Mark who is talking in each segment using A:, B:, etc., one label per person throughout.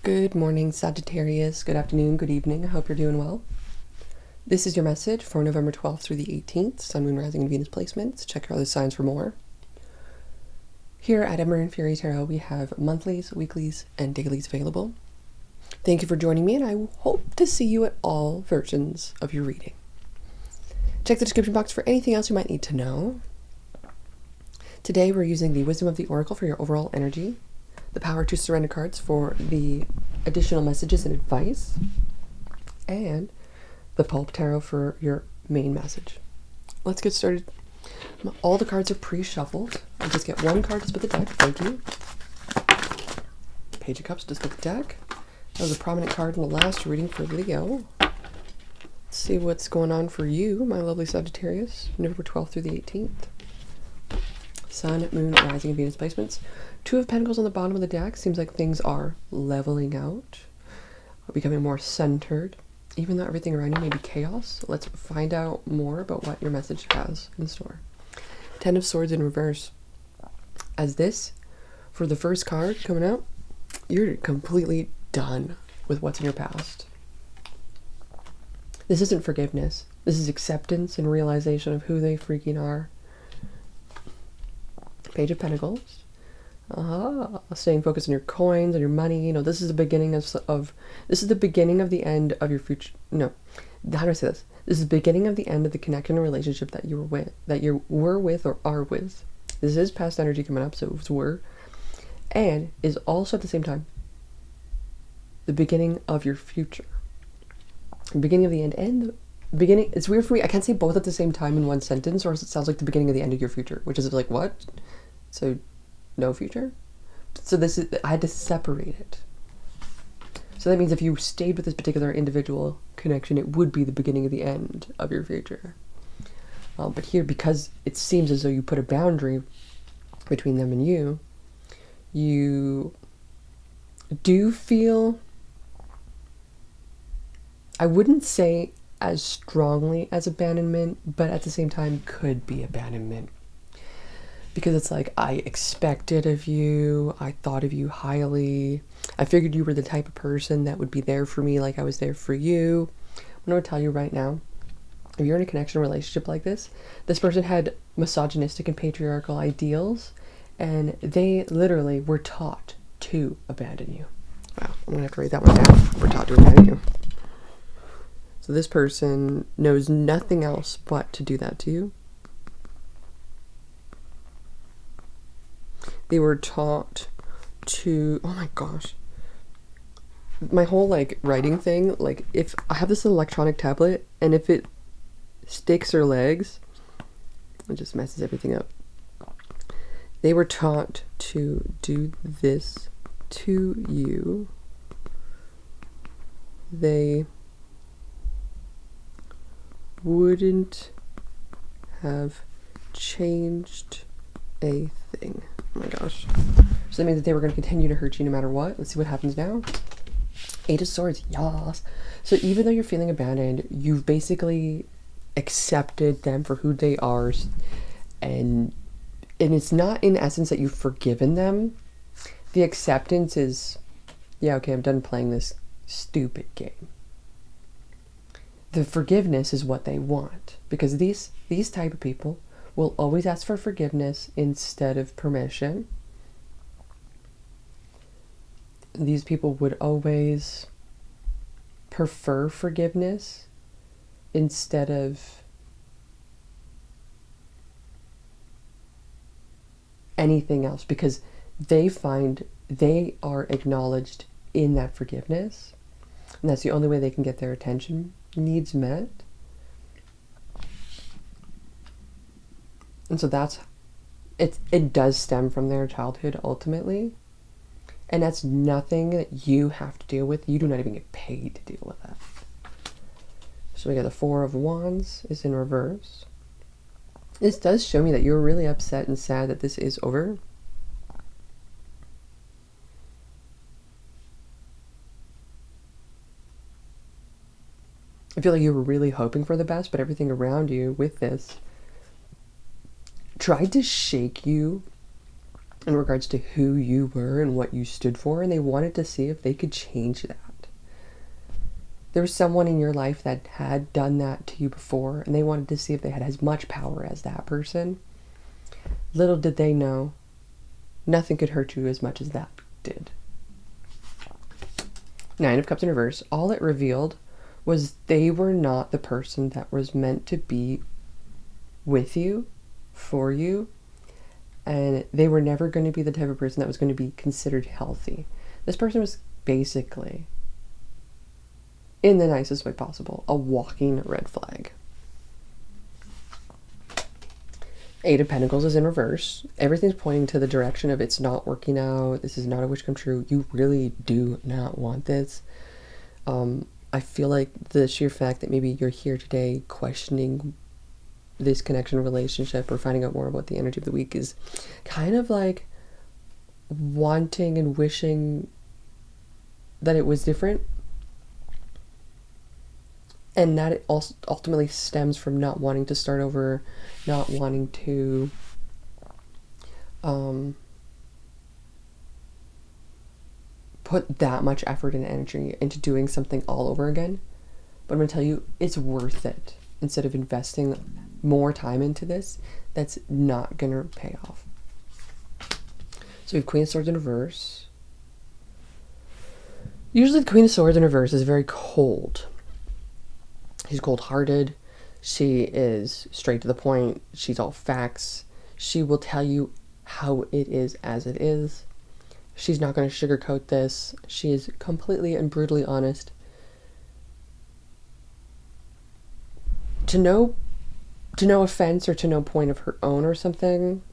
A: Good morning, Sagittarius. Good afternoon, good evening. I hope you're doing well. This is your message for November 12th through the 18th, Sun, Moon, Rising, and Venus placements. Check your other signs for more. Here at Ember and Fairy Tarot, we have monthlies, weeklies, and dailies available. Thank you for joining me, and I hope to see you at all versions of your reading. Check the description box for anything else you might need to know. Today, we're using the Wisdom of the Oracle for your overall energy, the Power to Surrender cards for the additional messages and advice, and the Pulp Tarot for your main message. Let's get started. All the cards are pre-shuffled. I'll just get one card to split the deck. Thank you. Page of Cups to split the deck. That was a prominent card in the last reading for Leo. Let's see what's going on for you, my lovely Sagittarius, November 12th through the 18th. Sun, Moon, Rising, and Venus placements. Two of Pentacles on the bottom of the deck. Seems like things are leveling out, becoming more centered, even though everything around you may be chaos. Let's find out more about what your message has in store. Ten of Swords in reverse. As this, for the first card coming out, you're completely done with what's in your past. This isn't forgiveness. This is acceptance and realization of who they freaking are. Page of Pentacles. Staying focused on your coins and your money. You know, this is the beginning of this is the beginning of the end of your future. No, how do I say this? This is the beginning of the end of the connection or relationship that you were with or are with. This is past energy coming up, so it's were, and is also at the same time the beginning of your future. Beginning of the end and the beginning. It's weird for me. I can't say both at the same time in one sentence, or else it sounds like the beginning of the end of your future, which is like what? So no future? So this is, I had to separate it. So that means if you stayed with this particular individual connection, it would be the beginning of the end of your future. But here, because it seems as though you put a boundary between them and you do feel, I wouldn't say as strongly as abandonment, but at the same time could be abandonment. Because it's like, I expected of you, I thought of you highly, I figured you were the type of person that would be there for me like I was there for you. I'm going to tell you right now, if you're in a connection relationship like this person had misogynistic and patriarchal ideals, and they literally were taught to abandon you. Wow, I'm going to have to write that one down. We're taught to abandon you. So this person knows nothing else but to do that to you. They were taught to, oh my gosh, my whole like writing thing, like if I have this electronic tablet and if it sticks or legs, it just messes everything up. They were taught to do this to you. They wouldn't have changed a thing. Oh my gosh. So that means that they were going to continue to hurt you no matter what. Let's see what happens now. Eight of Swords, yas. So even though you're feeling abandoned, you've basically accepted them for who they are. And it's not in essence that you've forgiven them. The acceptance is, yeah, okay, I'm done playing this stupid game. The forgiveness is what they want. Because these type of people will always ask for forgiveness instead of permission. These people would always prefer forgiveness instead of anything else, because they find they are acknowledged in that forgiveness, and that's the only way they can get their attention needs met. And so that's, it does stem from their childhood ultimately. And that's nothing that you have to deal with. You do not even get paid to deal with that. So we got the Four of Wands is in reverse. This does show me that you're really upset and sad that this is over. I feel like you were really hoping for the best, but everything around you with this tried to shake you in regards to who you were and what you stood for, and they wanted to see if they could change that. There was someone in your life that had done that to you before, and they wanted to see if they had as much power as that person. Little did they know, nothing could hurt you as much as that did. Nine of Cups in reverse. All it revealed was they were not the person that was meant to be with you, for you, and they were never going to be the type of person that was going to be considered healthy. This person was basically, in the nicest way possible, a walking red flag. Eight of Pentacles is in reverse. Everything's pointing to the direction of it's not working out. This is not a wish come true. You really do not want this. I feel like the sheer fact that maybe you're here today questioning this connection relationship or finding out more about the energy of the week is kind of like wanting and wishing that it was different, and that it also ultimately stems from not wanting to start over, not wanting to put that much effort and energy into doing something all over again. But I'm going to tell you, it's worth it. Instead of investing more time into this, that's not going to pay off. So we have Queen of Swords in reverse. Usually the Queen of Swords in reverse is very cold. She's cold-hearted. She is straight to the point. She's all facts. She will tell you how it is as it is. She's not going to sugarcoat this. She is completely and brutally honest. To no offense or to no point of her own or something,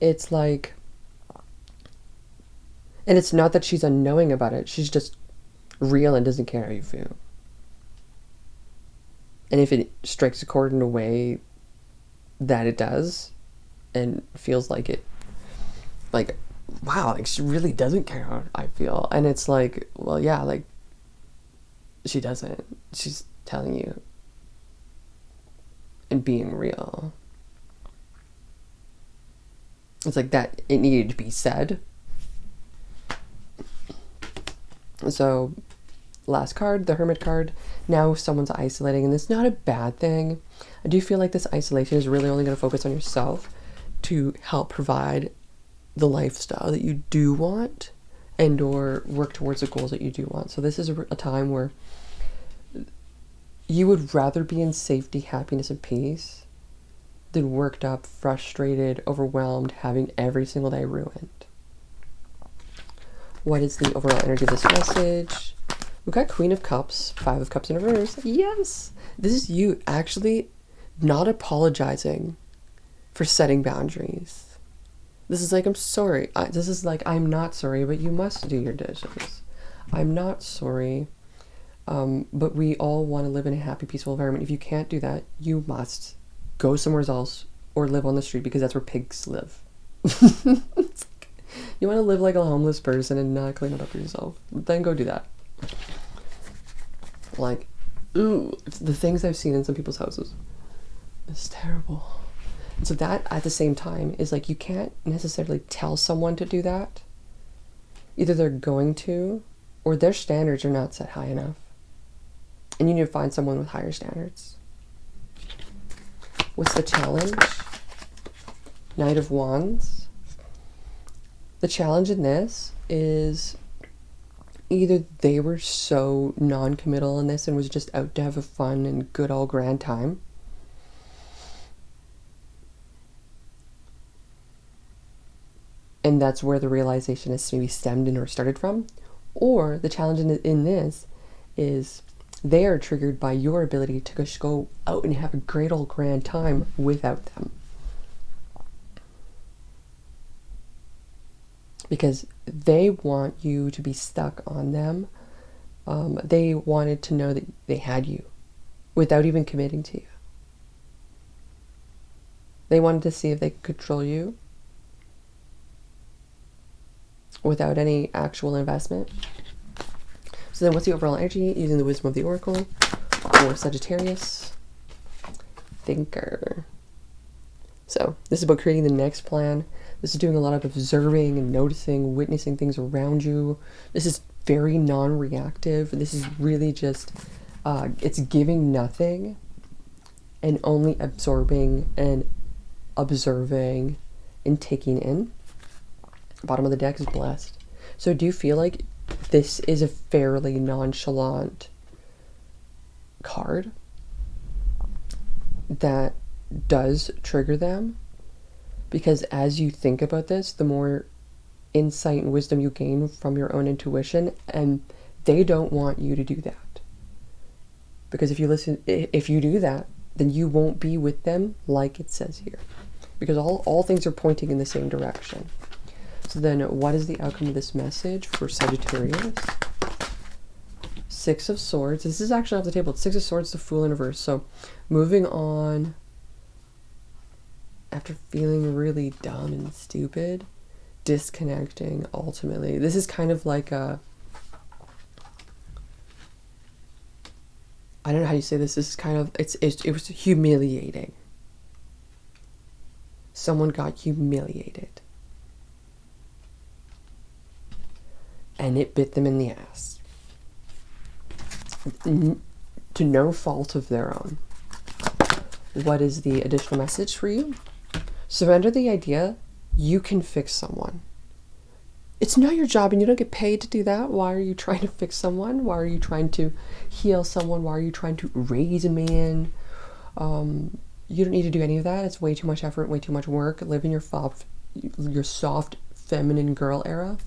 A: it's like, and it's not that she's unknowing about it. She's just real and doesn't care how you feel. And if it strikes a chord in a way that it does and feels like it, like, wow, like she really doesn't care how I feel. And it's like, well, yeah, like she doesn't. She's telling you and being real. It's like that it needed to be said. So last card, the Hermit card. Now someone's isolating, and it's not a bad thing. I do feel like this isolation is really only going to focus on yourself to help provide the lifestyle that you do want and or work towards the goals that you do want. So this is a time where you would rather be in safety, happiness, and peace than worked up, frustrated, overwhelmed, having every single day ruined. What is the overall energy of this message? We've got Queen of Cups, Five of Cups in reverse. Yes! This is you actually not apologizing for setting boundaries. This is like, I'm sorry. This is like, I'm not sorry, but you must do your dishes. I'm not sorry, but we all want to live in a happy, peaceful environment. If you can't do that, you must go somewhere else or live on the street because that's where pigs live. You want to live like a homeless person and not clean it up for yourself, then go do that. Like, ooh, the things I've seen in some people's houses, it's terrible. And so that at the same time is like, you can't necessarily tell someone to do that. Either they're going to, or their standards are not set high enough. And you need to find someone with higher standards. What's the challenge? Knight of Wands. The challenge in this is either they were so non-committal in this and was just out to have a fun and good old grand time, and that's where the realization is maybe stemmed in or started from, or the challenge in this is they are triggered by your ability to just go out and have a great old grand time without them. Because they want you to be stuck on them. They wanted to know that they had you without even committing to you. They wanted to see if they could control you without any actual investment. So then what's the overall energy using the wisdom of the Oracle for Sagittarius? Thinker. So this is about creating the next plan, This is doing a lot of observing and noticing, witnessing things around you. This is very non-reactive. This is really just, it's giving nothing and only absorbing and observing and taking in. Bottom of the deck is blessed. So do you feel like this is a fairly nonchalant card that does trigger them? Because as you think about this, the more insight and wisdom you gain from your own intuition, and they don't want you to do that. Because if you do that, then you won't be with them like it says here. Because all things are pointing in the same direction. So then what is the outcome of this message for Sagittarius? Six of Swords. This is actually off the table. It's Six of Swords, the Fool in reverse. So moving on after feeling really dumb and stupid, disconnecting ultimately. This is kind of like a, I don't know how you say this. This is kind of, it was humiliating. Someone got humiliated. And it bit them in the ass. To no fault of their own. What is the additional message for you? Surrender the idea you can fix someone. It's not your job and you don't get paid to do that. Why are you trying to fix someone? Why are you trying to heal someone? Why are you trying to raise a man? You don't need to do any of that. It's way too much effort, way too much work. Live in your soft feminine girl era,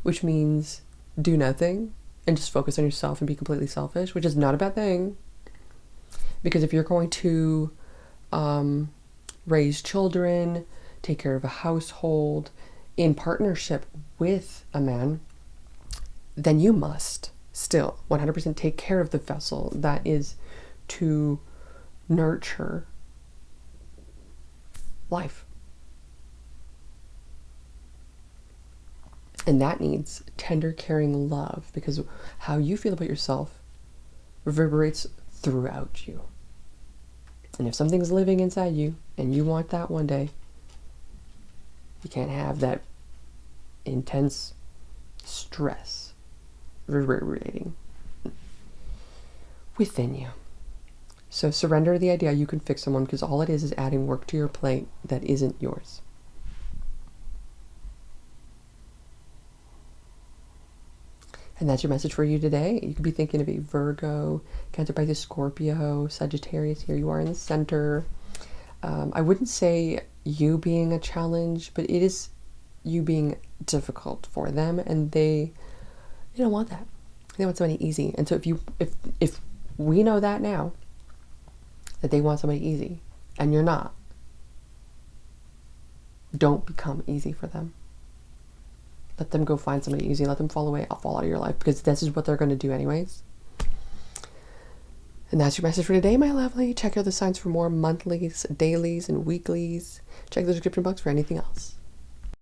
A: which means do nothing and just focus on yourself and be completely selfish, which is not a bad thing. Because if you're going to raise children, take care of a household in partnership with a man, then you must still 100% take care of the vessel that is to nurture life. And that needs tender, caring love, because how you feel about yourself reverberates throughout you. And if something's living inside you and you want that one day, you can't have that intense stress reverberating within you. So surrender the idea you can fix someone, because all it is adding work to your plate that isn't yours. And that's your message for you today. You could be thinking of a Virgo, Cancer, Pisces, Scorpio, Sagittarius. Here you are in the center. I wouldn't say you being a challenge, but it is you being difficult for them, and they don't want that. They want somebody easy. And so if we know that now, that they want somebody easy, and you're not, don't become easy for them. Let them go find somebody easy. Let them fall away. I'll fall out of your life, because this is what they're going to do anyways. And that's your message for today, my lovely. Check out the signs for more monthlies, dailies, and weeklies. Check the description box for anything else.